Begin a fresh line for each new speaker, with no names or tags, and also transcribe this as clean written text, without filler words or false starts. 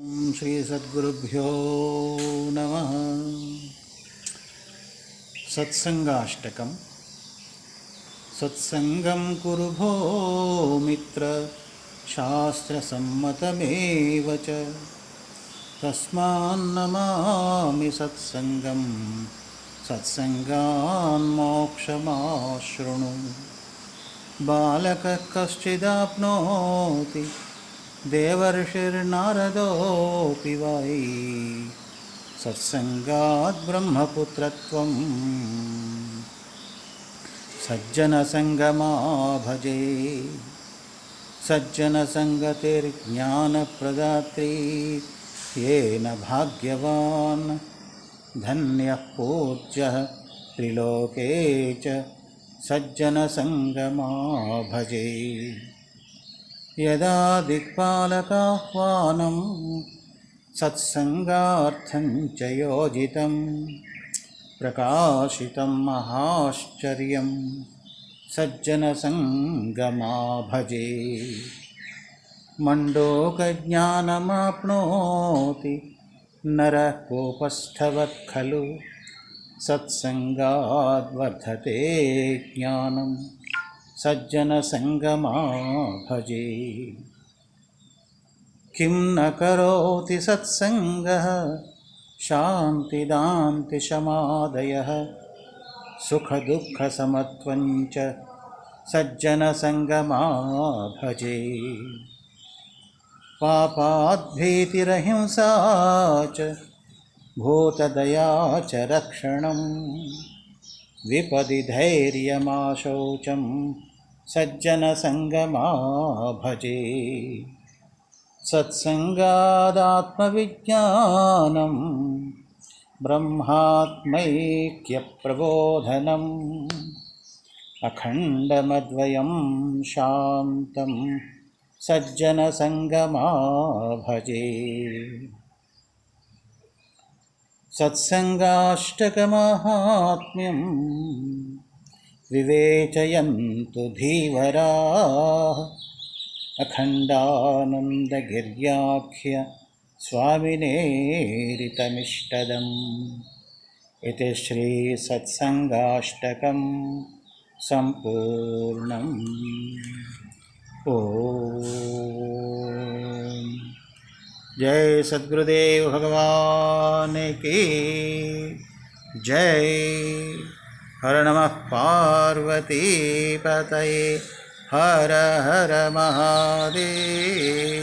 श्री सद्गुरुभ्यो नमः। सत्संगाष्टकम्। सत्संगं कुरु भो मित्र, शास्त्रसम्मतमेव च। तस्मान्नमामि सत्संगं, सत्संगान् मोक्षमाशृणु। बालकः कश्चिदाप्नोति देवर्षिर्नारदोऽपि वै, सत्संगात् ब्रह्मपुत्रत्वम्। सज्जनसंगमा भजे। सज्जनसंगतिर्ज्ञानप्रदात्री, येन भाग्यवान् धन्यः पूज्यः त्रिलोके च। सज्जनसंगमा भजे। यदा दिक्पालकाह्वानं सत्संगार्थं च योजितं, प्रकाशितं महाश्चर्यं सज्जनसंगमा भजे। मण्डूकज्ञानमाप्नोति नरः कोपस्थवत् खलु, सत्संगाद् वर्धते ज्ञानं सज्जनसंगमा भजे। किं न करोति सत्संगः, शान्तिदान्तिशमादयः। सुखदुःखसमत्वं च सज्जनसंगमा भजे। पापाद्भीतिरहिंसा च, भूतदया च रक्षणं। विपदि धैर्यमाशौचं सज्जनसंगमा भजे। सत्संगादात्मविज्ञानं, ब्रह्मात्मैक्यप्रबोधनम्। अखण्डमद्वयं शान्तं सज्जनसंगमा भजे। सत्संगाष्टकमाहात्म्यं विवेचयन्तु धीवराः। अखण्डानन्दगिर्याख्य स्वामिनेरितमिष्टदम्। इति श्रीसत्संगाष्टकं सम्पूर्णम्। ओम जय सद्गुरुदेव भगवान की जय। हर नमः पार्वती पतये। हर हर महादेव।